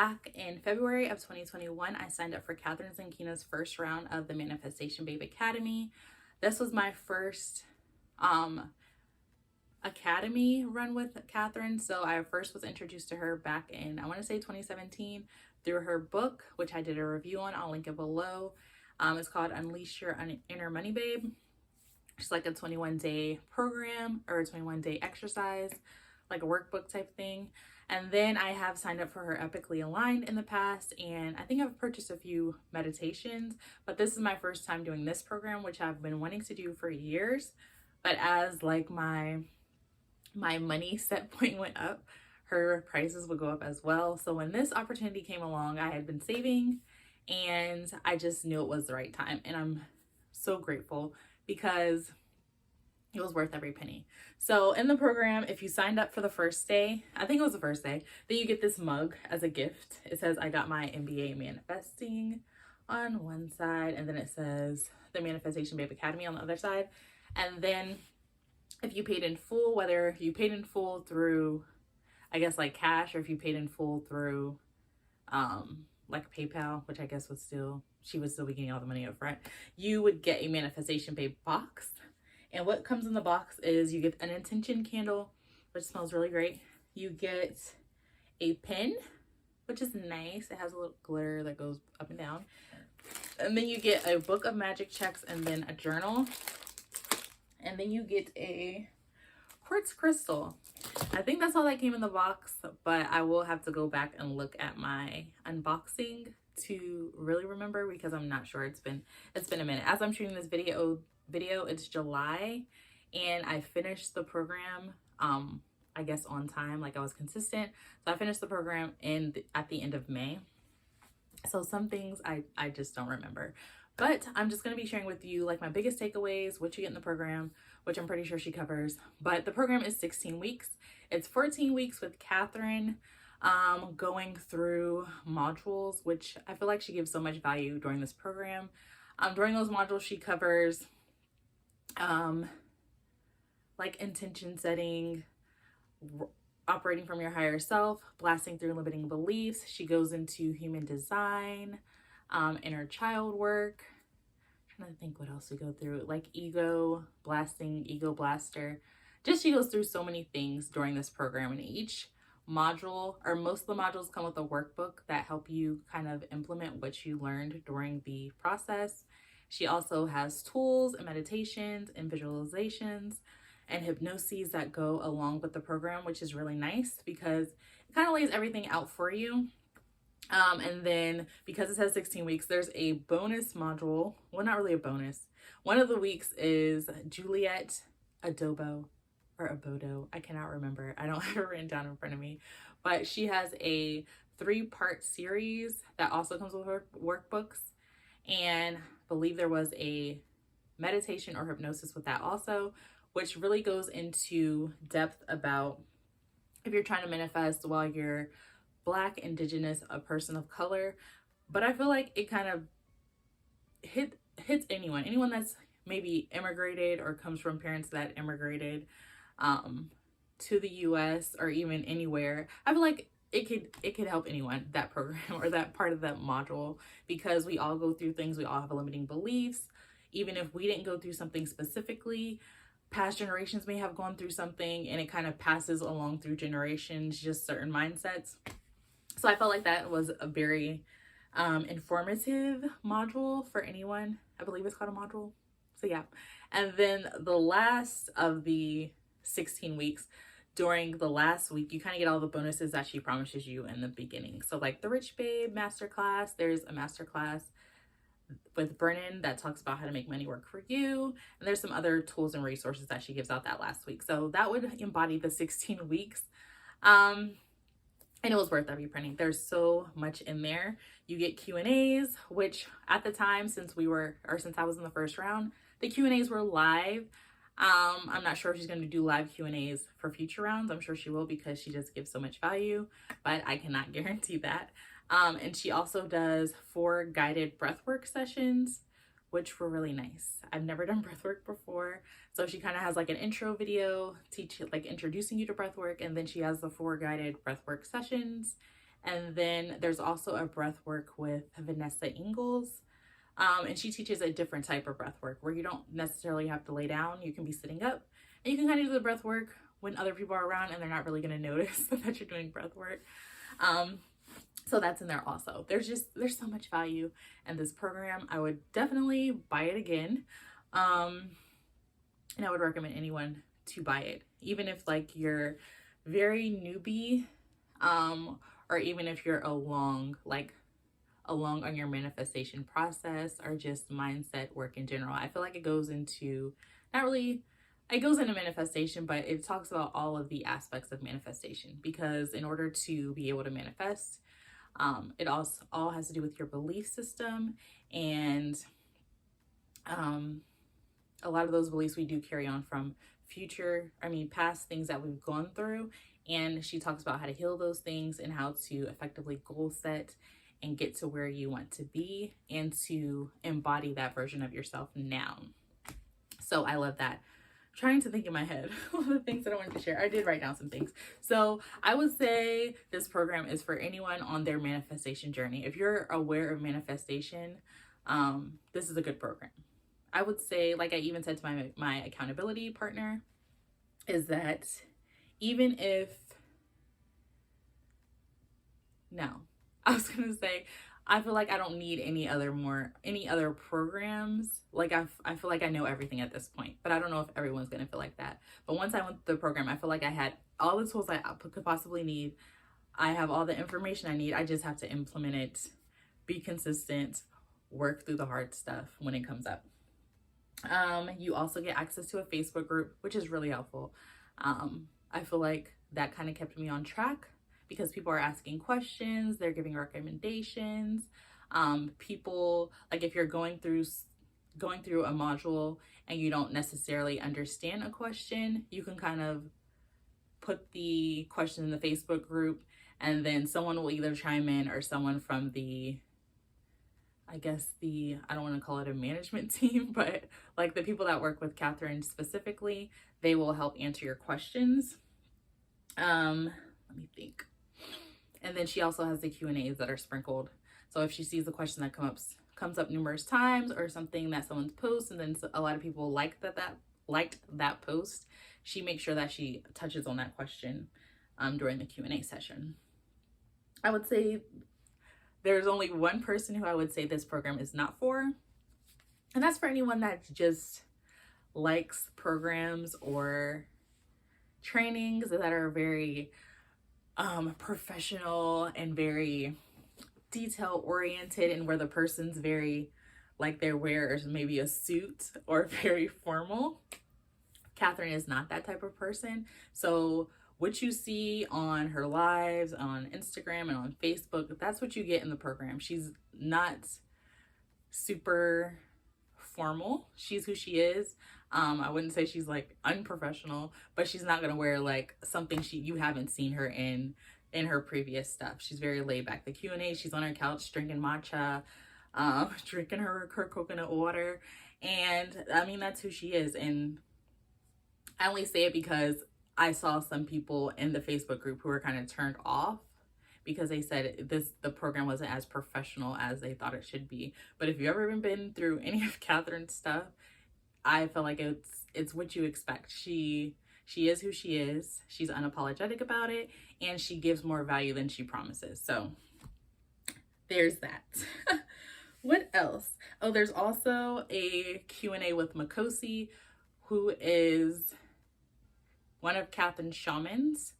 back in February of 2021, I signed up for Kathrin Zenkina's first round of the Manifestation Babe Academy. This was my first academy run with Kathrin. So I first was introduced to her back in, I want to say 2017, through her book, which I did a review on. I'll link it below. It's called Unleash Your Inner Money Babe. It's like a 21-day program or a 21-day exercise, like a workbook type thing. And then I have signed up for her Epically Aligned in the past, and I think I've purchased a few meditations, but this is my first time doing this program, which I've been wanting to do for years. But as like my money set point went up, her prices would go up as well. So when this opportunity came along, I had been saving and I just knew it was the right time. And I'm so grateful because it was worth every penny. So in the program, if you signed up for the first day, I think it was the first day, then you get this mug as a gift. It says, I got my MBA manifesting on one side, and then it says the Manifestation Babe Academy on the other side. And then if you paid in full, whether you paid in full through, I guess like cash, or if you paid in full through like PayPal, which I guess she would still be getting all the money up front, you would get a Manifestation Babe box. And what comes in the box is you get an intention candle, which smells really great. You get a pen, which is nice. It has a little glitter that goes up and down. And then you get a book of magic checks and then a journal. And then you get a quartz crystal. I think that's all that came in the box, but I will have to go back and look at my unboxing to really remember because I'm not sure. It's been a minute. As I'm shooting this video, it's July, and I finished the program I guess on time, like I was consistent. So I finished the program at the end of May. So some things I just don't remember. But I'm just going to be sharing with you like my biggest takeaways, what you get in the program, which I'm pretty sure she covers. But the program is 16 weeks. It's 14 weeks with Kathrin, going through modules, which I feel like she gives so much value during this program. During those modules, she covers like intention setting, operating from your higher self, blasting through limiting beliefs. She goes into human design, inner child work. I'm trying to think what else we go through, like ego blasting, ego blaster. Just she goes through so many things during this program, and each module, or most of the modules, come with a workbook that help you kind of implement what you learned during the process. She also has tools and meditations and visualizations and hypnoses that go along with the program, which is really nice because it kind of lays everything out for you. And then because it says 16 weeks, there's a bonus module. Well, not really a bonus. One of the weeks is Juliet Adobo or Abodo. I cannot remember. I don't have it written down in front of me, but she has a 3-part series that also comes with her workbooks. And I believe there was a meditation or hypnosis with that also, which really goes into depth about if you're trying to manifest while you're Black, Indigenous, a person of color. But I feel like it kind of hits anyone that's maybe immigrated or comes from parents that immigrated to the US or even anywhere. I feel like it could help anyone, that program or that part of that module, because we all go through things. We all have limiting beliefs. Even if we didn't go through something specifically, past generations may have gone through something, and it kind of passes along through generations, just certain mindsets. So I felt like that was a very informative module for anyone. I believe it's called a module. So yeah. And then the last of the 16 weeks, during the last week, you kind of get all the bonuses that she promises you in the beginning. So like the Rich Babe Masterclass, there's a masterclass with Brennan that talks about how to make money work for you. And there's some other tools and resources that she gives out that last week. So that would embody the 16 weeks. And it was worth every penny. There's so much in there. You get Q&As, which at the time, since I was in the first round, the Q&As were live. I'm not sure if she's going to do live Q&As for future rounds. I'm sure she will because she just gives so much value, but I cannot guarantee that. And she also does 4 guided breathwork sessions, which were really nice. I've never done breathwork before. So she kind of has like an intro video, introducing you to breathwork. And then she has the 4 guided breathwork sessions. And then there's also a breath work with Vanessa Ingalls. And she teaches a different type of breath work where you don't necessarily have to lay down. You can be sitting up and you can kind of do the breath work when other people are around and they're not really going to notice that you're doing breath work. So that's in there also. There's so much value in this program. I would definitely buy it again. And I would recommend anyone to buy it, even if like you're very newbie, or even if you're along on your manifestation process or just mindset work in general. I feel like it goes into manifestation, but it talks about all of the aspects of manifestation, because in order to be able to manifest, it also all has to do with your belief system, and a lot of those beliefs we do carry on from past things that we've gone through. And she talks about how to heal those things and how to effectively goal set and get to where you want to be and to embody that version of yourself now. So I love that. I'm trying to think in my head all the things that I wanted to share. I did write down some things. So I would say this program is for anyone on their manifestation journey. If you're aware of manifestation, this is a good program. I would say, like I even said to my accountability partner, is that even if, I was going to say, I feel like I don't need any other programs. Like I feel like I know everything at this point, but I don't know if everyone's going to feel like that. But once I went through the program, I feel like I had all the tools I could possibly need. I have all the information I need. I just have to implement it, be consistent, work through the hard stuff when it comes up. You also get access to a Facebook group, which is really helpful. I feel like that kind of kept me on track because people are asking questions, they're giving recommendations. People, like if you're going through a module and you don't necessarily understand a question, you can kind of put the question in the Facebook group, and then someone will either chime in, or someone from I don't want to call it a management team, but like the people that work with Kathrin specifically, they will help answer your questions. Let me think. And then she also has the Q&As that are sprinkled. So if she sees a question that comes up numerous times, or something that someone's post, and then a lot of people liked that post, she makes sure that she touches on that question during the Q&A session. I would say there's only one person who I would say this program is not for, and that's for anyone that just likes programs or trainings that are very professional and very detail oriented, and where the person's very, like, their wear is maybe a suit or very formal. Kathrin is not that type of person. So what you see on her lives on Instagram and on Facebook, that's what you get in the program. She's not super formal. She's who she is. I wouldn't say she's like unprofessional, but she's not gonna wear like something you haven't seen her in her previous stuff. She's very laid back. The Q&A, she's on her couch drinking matcha, drinking her coconut water, and I mean, that's who she is. And I only say it because I saw some people in the Facebook group who were kind of turned off because they said the program wasn't as professional as they thought it should be. But if you've ever been through any of Kathrin's stuff, I feel like it's what you expect. She is who she is. She's unapologetic about it, and she gives more value than she promises. So there's that. What else? Oh, there's also a Q&A with Makosi, who is one of Kathrin's shamans.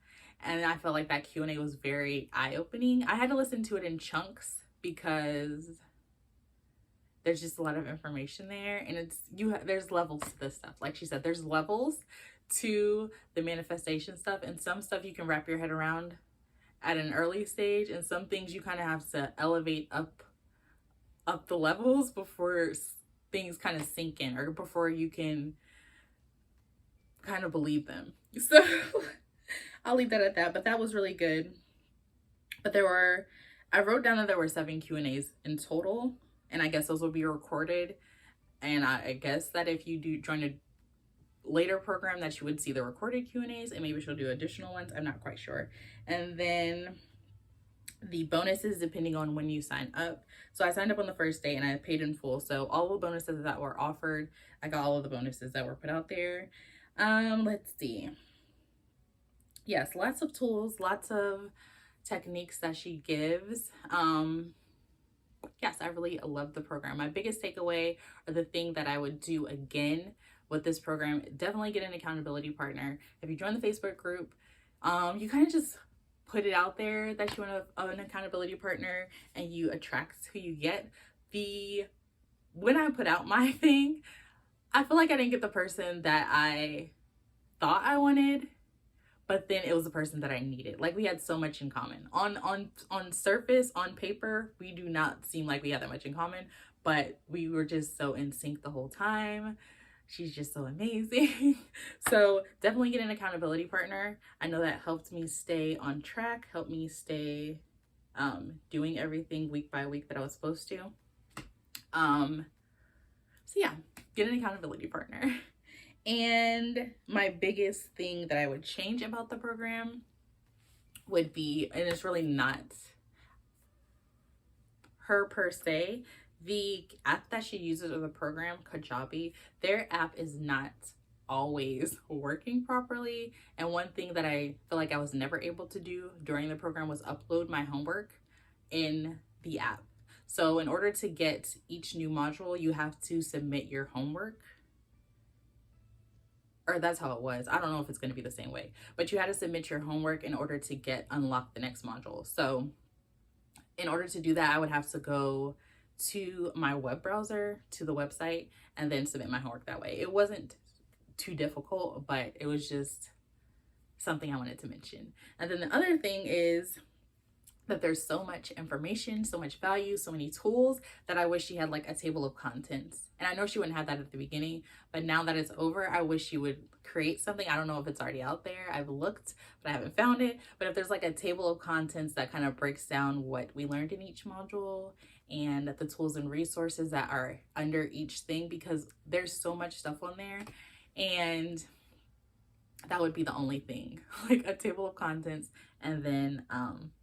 And I felt like that Q&A was very eye-opening. I had to listen to it in chunks because there's just a lot of information there, and there's levels to this stuff. Like she said, there's levels to the manifestation stuff, and some stuff you can wrap your head around at an early stage, and some things you kind of have to elevate up the levels before things kind of sink in, or before you can kind of believe them. So I'll leave that at that, but that was really good. But I wrote down that there were 7 Q&As in total, and I guess those will be recorded. And I guess that if you do join a later program, that you would see the recorded Q&As, and maybe she'll do additional ones. I'm not quite sure. And then the bonuses depending on when you sign up. So I signed up on the first day and I paid in full. So all the bonuses that were offered, I got all of the bonuses that were put out there. Let's see. Yes, lots of tools, lots of techniques that she gives. Yes, I really love the program. My biggest takeaway, or the thing that I would do again with this program, definitely get an accountability partner. If you join the Facebook group, you kind of just put it out there that you want an accountability partner, and you attract who you get. When I put out my thing, I feel like I didn't get the person that I thought I wanted, but then it was the person that I needed. Like, we had so much in common. On surface, on paper, we do not seem like we had that much in common, but we were just so in sync the whole time. She's just so amazing. So definitely get an accountability partner. I know that helped me stay on track, helped me stay doing everything week by week that I was supposed to. So yeah, get an accountability partner. And my biggest thing that I would change about the program would be, and it's really not her per se, the app that she uses, or the program, Kajabi, their app is not always working properly. And one thing that I feel like I was never able to do during the program was upload my homework in the app. So in order to get each new module, you have to submit your homework. Or that's how it was. I don't know if it's going to be the same way, but you had to submit your homework in order to unlock the next module. So in order to do that, I would have to go to my web browser, to the website, and then submit my homework that way. It wasn't too difficult, but it was just something I wanted to mention. And then the other thing is that there's so much information, so much value, so many tools, that I wish she had like a table of contents. And I know she wouldn't have that at the beginning, but now that it's over, I wish she would create something. I don't know if it's already out there. I've looked, but I haven't found it. But if there's like a table of contents that kind of breaks down what we learned in each module, and the tools and resources that are under each thing, because there's so much stuff on there, and that would be the only thing, like a table of contents. And then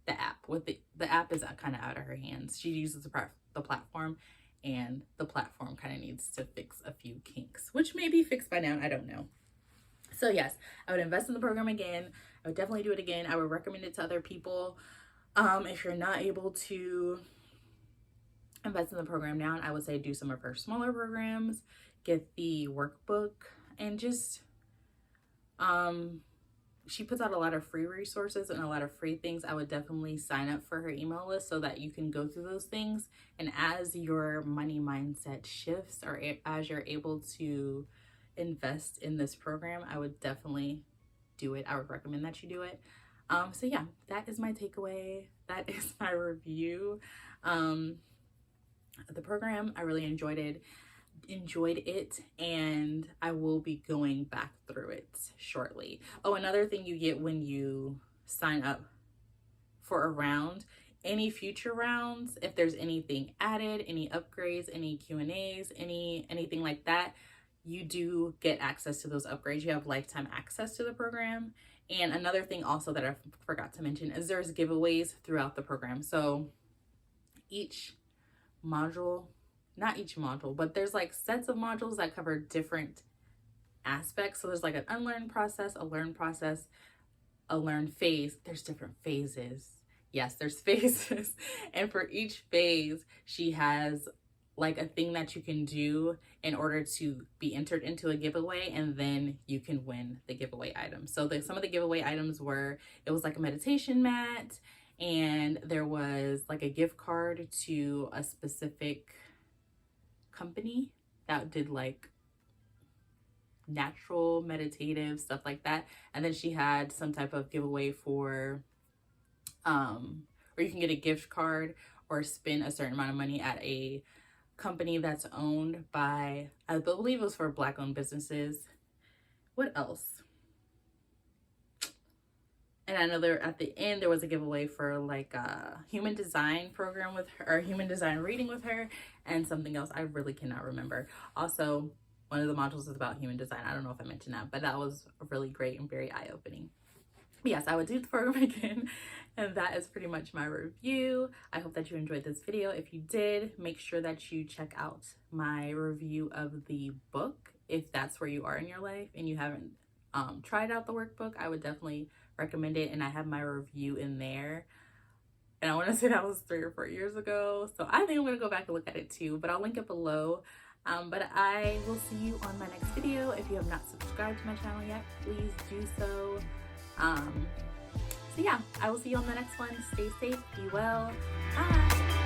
the app, the app is kind of out of her hands. She uses the platform, and the platform kind of needs to fix a few kinks, which may be fixed by now, I don't know. So yes, I would invest in the program again. I would definitely do it again. I would recommend it to other people. If you're not able to invest in the program now, I would say do some of her smaller programs, get the workbook, and just she puts out a lot of free resources and a lot of free things. I would definitely sign up for her email list so that you can go through those things. And as your money mindset shifts, or as you're able to invest in this program, I would definitely do it. I would recommend that you do it. So yeah, that is my takeaway. That is my review of the program. I really enjoyed it, and I will be going back through it shortly. Oh, another thing you get when you sign up for a round, any future rounds, if there's anything added, any upgrades, any Q&As, anything like that, you do get access to those upgrades. You have lifetime access to the program. And another thing also that I forgot to mention is there's giveaways throughout the program. So each module, not each module, but there's like sets of modules that cover different aspects. So there's like an unlearn process, a learn process, a learn phase. There's different phases. Yes, there's phases. And for each phase, she has like a thing that you can do in order to be entered into a giveaway, and then you can win the giveaway items. So some of the giveaway items it was like a meditation mat, and there was like a gift card to a specific company that did like natural meditative stuff like that. And then she had some type of giveaway for or you can get a gift card or spend a certain amount of money at a company that's owned by, I believe it was for Black owned businesses. What else? And I know at the end there was a giveaway for like a human design program with her, or human design reading with her, and something else I really cannot remember. Also, one of the modules is about human design. I don't know if I mentioned that, but that was really great and very eye-opening. But yes, I would do the program again. And that is pretty much my review. I hope that you enjoyed this video. If you did, make sure that you check out my review of the book. If that's where you are in your life and you haven't tried out the workbook, I would definitely recommend it. And I have my review in there. And I want to say that was 3 or 4 years ago. So I think I'm going to go back and look at it too. But I'll link it below. But I will see you on my next video. If you have not subscribed to my channel yet, please do so. So yeah, I will see you on the next one. Stay safe, be well. Bye.